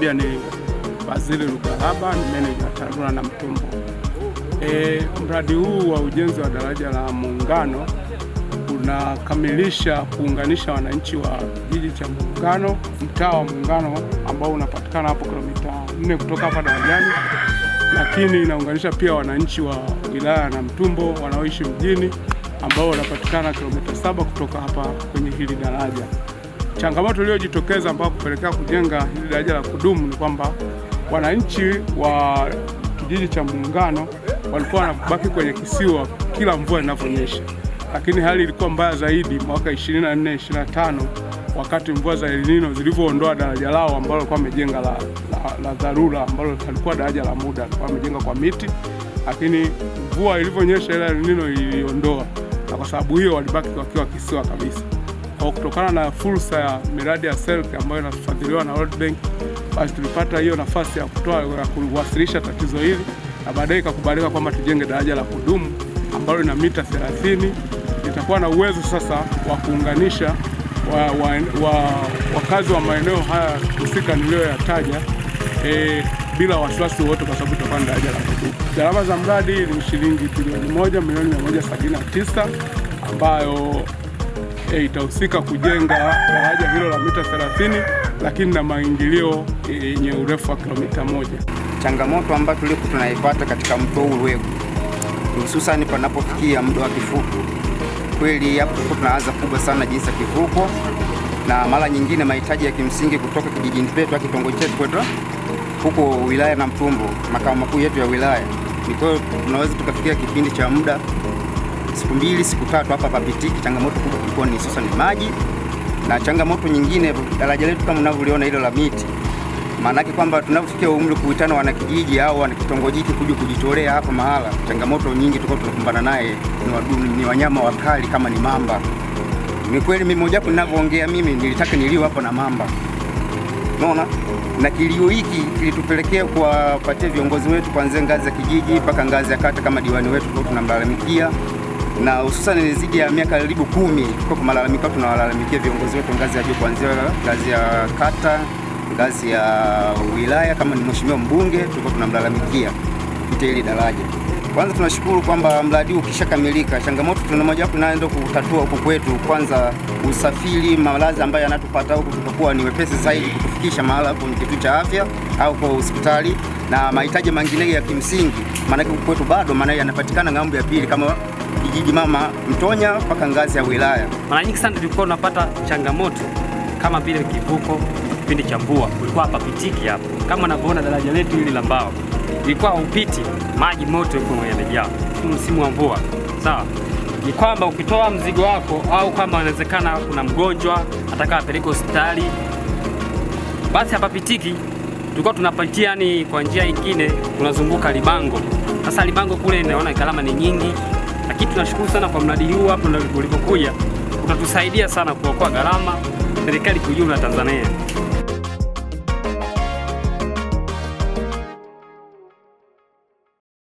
Arabia ni Fadhili Lugalaba, ni meneja TARURA Namtumbo. Mradi huu wa ujenzi wa daraja la Muungano unakamilisha kuunganisha wananchi wa kijiji cha Muungano, mtaa wa Muungano ambao unapatikana hapo kilomita 4 kutoka hapa darajani, lakini inaunganisha pia wananchi wa wilaya ya Namtumbo wanaoishi mjini ambao wanapatikana kilomita 7 kutoka hapa kwenye hili daraja. Changamoto iliyojitokeza ambayo kupelekea kujenga hili daraja la kudumu ni kwamba wananchi wa kijiji cha Muungano walikuwa wanabaki kwenye kisiwa kila mvua inaponyesha, lakini hali ilikuwa mbaya zaidi mwaka 24-25 wakati mvua za El Nino zilivyoondoa daraja lao ambalo walikuwa wamejenga la dharura, ambalo halikuwa daraja la muda, walikuwa wamejenga kwa miti, lakini mvua ilivyonyesha ile El Nino iliondoa, na kwa sababu hiyo walibaki wakiwa kisiwa kabisa. Kwa kutokana na fursa ya miradi ya SELC ambayo inafadhiliwa na World Bank, basi tulipata hiyo nafasi ya kuwasilisha tatizo hili, na baadaye ikakubalika kwamba tujenge daraja la kudumu ambalo ina mita 30. Litakuwa na uwezo sasa wa kuunganisha wakazi wa maeneo haya husika niliyoyataja bila wasiwasi wote, kwa sababu itakuwa ni daraja la kudumu. Gharama za mradi ni shilingi bilioni 1,179 ambayo itahusika kujenga daraja hilo la mita 30, lakini na maingilio yenye urefu wa kilomita 1. Changamoto ambayo tunaipata katika mto huu Ruegu, hususani panapofikia muda wa kivuko, kweli hapo tunaanza kubwa sana jinsi ya kivuko, na mara nyingine mahitaji ya kimsingi kutoka kijijini petu au kitongoji chetu kwetu huko wilaya Namtumbo, makao makuu yetu ya wilaya, ndio tunaweza tukafikia kipindi cha muda siku 2 siku 3 hapa papitiki. Changamoto kubwa kulikuwa ni sasa ni maji, na changamoto nyingine daraja letu kama mnavyoliona hilo la miti, maana yake kwamba tunapofikia umri kuitana wana kijiji au wana kitongoji kuja kujitolea hapa mahala, changamoto nyingi tunakumbana naye ni wanyama wakali kama ni mamba. Ni kweli mimi moja hapo ninavyoongea mimi nilitaka niliwe hapa na mamba, unaona, na kilio hiki kilitupelekea kuwapatia viongozi wetu kuanzia ngazi ya kijiji mpaka ngazi ya kata kama diwani wetu tunamlalamikia, na hususan ni zaidi ya miaka karibu 10 kwa malalamiko tunawalalamikia viongozi wetu ngazi ya juu, kuanzia ngazi ya kata, ngazi ya wilaya, kama ni mheshimiwa mbunge tulikuwa tunamlalamikia kupitia hili daraja. Kwanza tunashukuru kwamba mradi ukishakamilika, changamoto tuna moja hapo tunaenda kutatua huko kwetu. Kwanza usafiri, malazi ambayo yanatupata huko tutakuwa ni wepesi zaidi kutufikisha mahala hapo ni kituo cha afya au kwa hospitali, na mahitaji mengine ya kimsingi, maana huko kwetu bado maana yanapatikana ngambo ya pili kama kijiji mama Mtonya mpaka ngazi ya wilaya. Mara nyingi sana tulikuwa tunapata changamoto kama vile kivuko kipindi cha mvua, ulikuwa hapa pitiki hapo. Kama unavyoona daraja letu hili la mbao ilikuwa upiti, maji moto yuko yamejaa. Msimu wa mvua, sawa, ni kwamba ukitoa mzigo wako au kama inawezekana kuna mgonjwa ataka apeleke hospitali, basi hapa pitiki tulikuwa tunapatia yani kwa njia nyingine tunazunguka Libango. Sasa Libango kule naona gharama ni nyingi, lakini tunashukuru sana kwa mradi huu hapo ulipokuja, utatusaidia sana kuokoa gharama serikali kwa ujumla Tanzania.